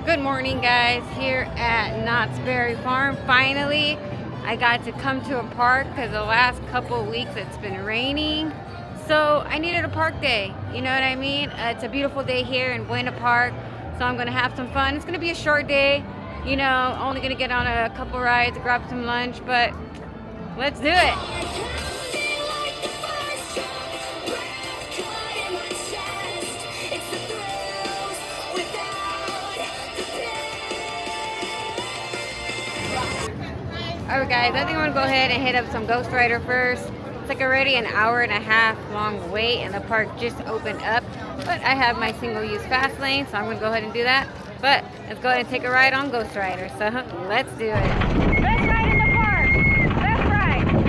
Good morning, guys, here at Knott's Farm. Finally, I got to come to a park because the last couple of weeks it's been raining. So I needed a park day, you know what I mean? It's a beautiful day here in Buena Park, so I'm gonna have some fun. It's gonna be a short day, you know, only gonna get on a couple rides, grab some lunch, but let's do it. Alright guys, I think I'm gonna go ahead and hit up some Ghost Rider first. It's like already an hour and a half long wait and the park just opened up. But I have my single-use fast lane, so I'm gonna go ahead and do that. But let's go ahead and take a ride on Ghost Rider. So let's do it. Best ride in the park! Best ride!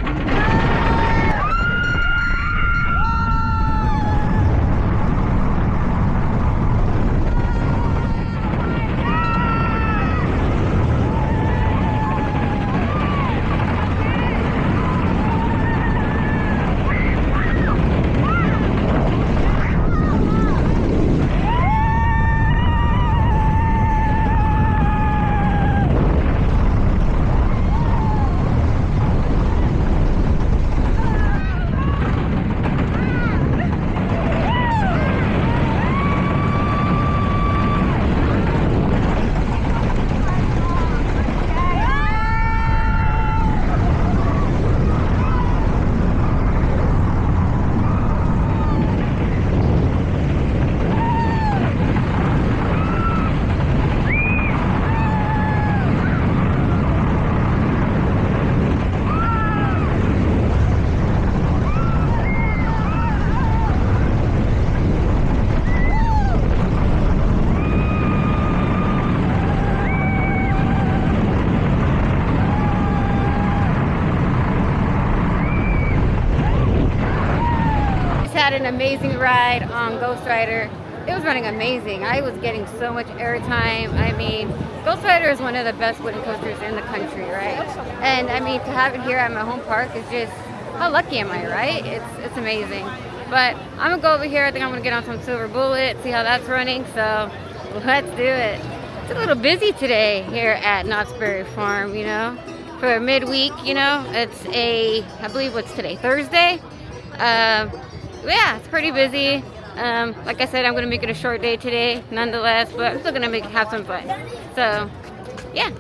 Had an amazing ride on Ghost Rider. It was running amazing. I was getting so much airtime. I mean, Ghost Rider is one of the best wooden coasters in the country, right? And I mean, to have it here at my home park is just, how lucky am I, right? It's amazing. But I'm gonna go over here. I think I'm gonna get on some Silver Bullet, see how that's running. So let's do it. It's a little busy today here at Knott's Farm, you know, for midweek, you know. It's I believe what's today, Thursday? Yeah, it's pretty busy. Like I said, I'm going to make it a short day today, nonetheless, but I'm still going to have some fun. So, yeah.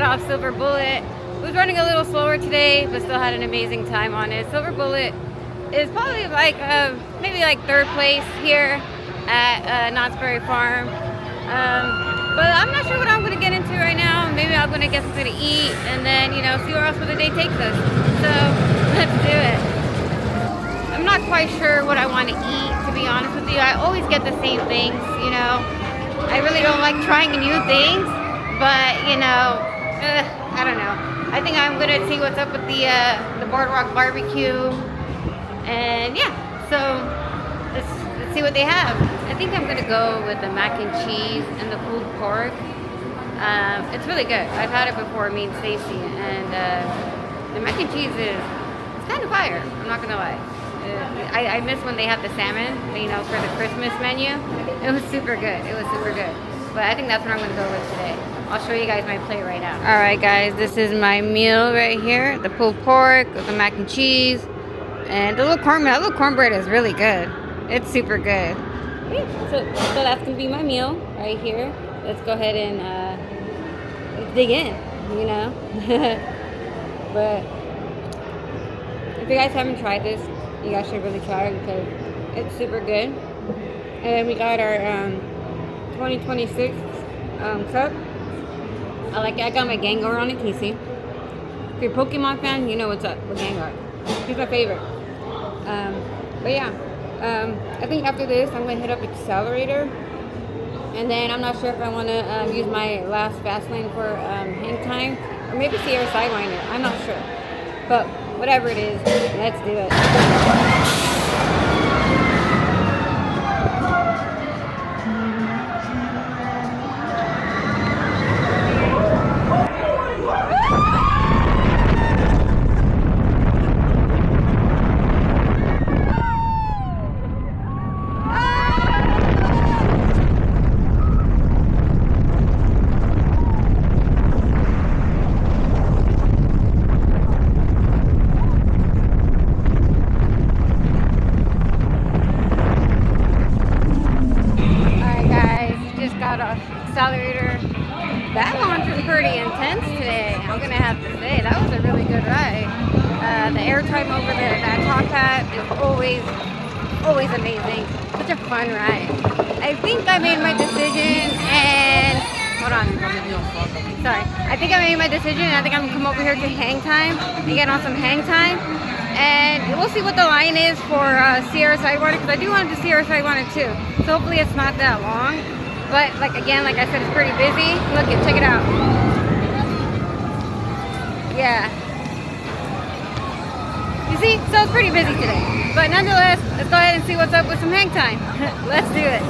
Off Silver Bullet. It was running a little slower today, but still had an amazing time on it. Silver Bullet is probably like maybe like third place here at Knott's Farm. But I'm not sure what I'm going to get into right now. Maybe I'm going to get something to eat and then, you know, see where else the day takes us. So let's do it. I'm not quite sure what I want to eat, to be honest with you. I always get the same things, you know. I really don't like trying new things, but, you know, I don't know. I think I'm gonna see what's up with the Boardwalk barbecue, and yeah. So let's see what they have. I think I'm gonna go with the mac and cheese and the pulled pork. It's really good. I've had it before, me and Stacy, and the mac and cheese it's kind of fire. I'm not gonna lie. I miss when they have the salmon, you know, for the Christmas menu. It was super good. It was super good. But I think that's what I'm gonna go with today. I'll show you guys my plate right now. All right, guys, this is my meal right here. The pulled pork with the mac and cheese. And the little cornbread. That little cornbread is really good. It's super good. Yeah, so that's going to be my meal right here. Let's go ahead and let's dig in, you know. But if you guys haven't tried this, you guys should really try it because it's super good. And we got our 2026 cup. I like it. I got my Gengar on it. Can you see? If you're a Pokemon fan, you know what's up with Gengar. He's my favorite. But yeah, I think after this, I'm going to hit up Accelerator. And then I'm not sure if I want to use my last fast lane for hang time. Or maybe Sierra Sidewinder. I'm not sure. But whatever it is, let's do it. Accelerator. That launch was pretty intense today. I'm gonna have to say that was a really good ride. The airtime over that top hat is always amazing. Such a fun ride. I think I made my decision and hold on. Sorry. I think I made my decision. I think I'm gonna come over here to hang time and get on some hang time. And we'll see what the line is for Sierra Sidewinder because I do want to do Sierra Sidewinder too. So hopefully it's not that long. But like I said, it's pretty busy. Look it, check it out. Yeah. You see? So it's pretty busy today. But nonetheless, let's go ahead and see what's up with some hang time. Let's do it.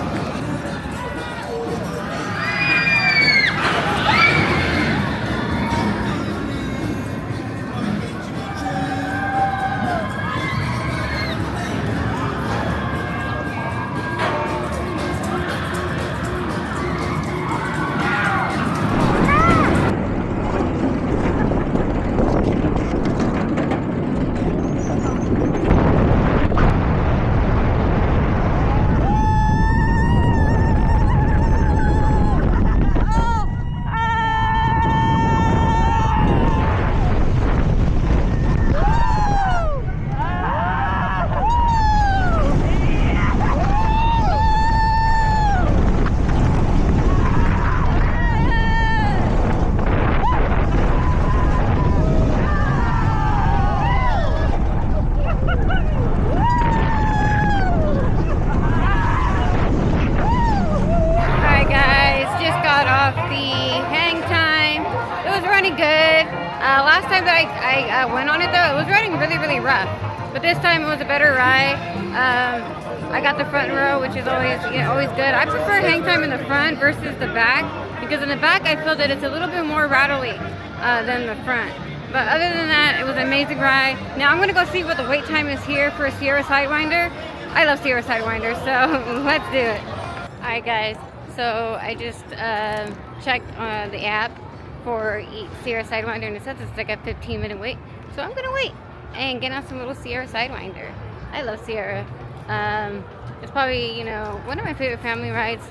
Last time that I went on it though, it was riding really rough. But this time it was a better ride. I got the front row, which is always good. I prefer hang time in the front versus the back because in the back I feel that it's a little bit more rattly than the front. But other than that, it was an amazing ride. Now I'm gonna go see what the wait time is here for a Sierra Sidewinder. I love Sierra Sidewinder, so let's do it. All right, guys. So I just checked the app for Sierra Sidewinder and it says it's like a 15-minute wait. So I'm gonna wait and get on some little Sierra Sidewinder. I love Sierra. It's probably, you know, one of my favorite family rides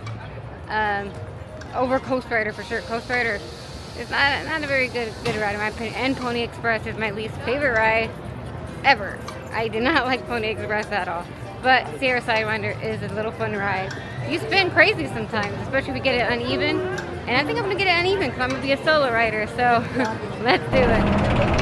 over Coast Rider for sure. Coast Rider is not a very good ride in my opinion. And Pony Express is my least favorite ride ever. I do not like Pony Express at all. But Sierra Sidewinder is a little fun ride. You spin crazy sometimes, especially if you get it uneven. And I think I'm gonna get it uneven because I'm gonna be a solo rider. So let's do it.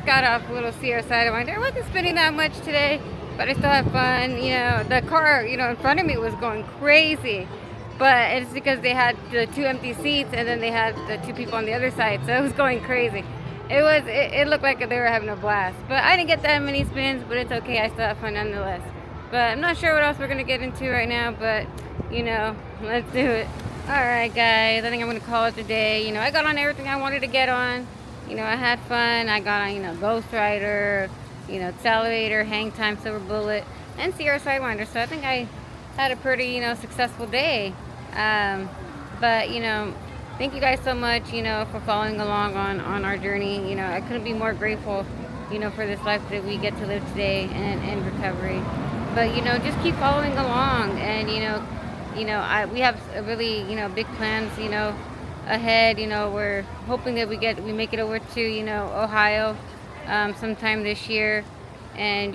Got off a little Sierra Sidewinder. I wasn't spinning that much today, but I still had fun. You know, the car, you know, in front of me was going crazy. but it's because they had the 2 empty seats and then they had the 2 people on the other side, so it was going crazy. It looked like they were having a blast, but I didn't get that many spins, but it's okay, I still have fun nonetheless. But I'm not sure what else we're gonna get into right now, but let's do it. Alright guys, I think I'm gonna call it a day. I got on everything I wanted to get on. I had fun. I got on, Ghost Rider, Accelerator, Hang Time, Silver Bullet, and Sierra Sidewinder. So I think I had a pretty, successful day. But, thank you guys so much, for following along on our journey. I couldn't be more grateful, for this life that we get to live today and recovery. But, just keep following along. And, we have really, big plans, ahead. We're hoping that we make it over to, Ohio sometime this year. And,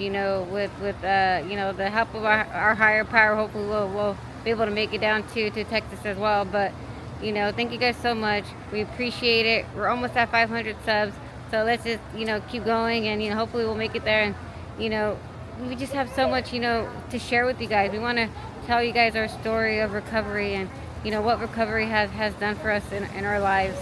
with the help of our higher power, hopefully we'll be able to make it down to Texas as well. But, thank you guys so much. We appreciate it. We're almost at 500 subs. So let's just, keep going, and, hopefully we'll make it there. And, we just have so much, to share with you guys. We want to tell you guys our story of recovery and, what recovery has done for us in our lives.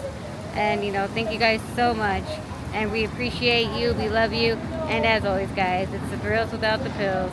And, thank you guys so much. And we appreciate you. We love you. And as always, guys, it's the thrills without the pills.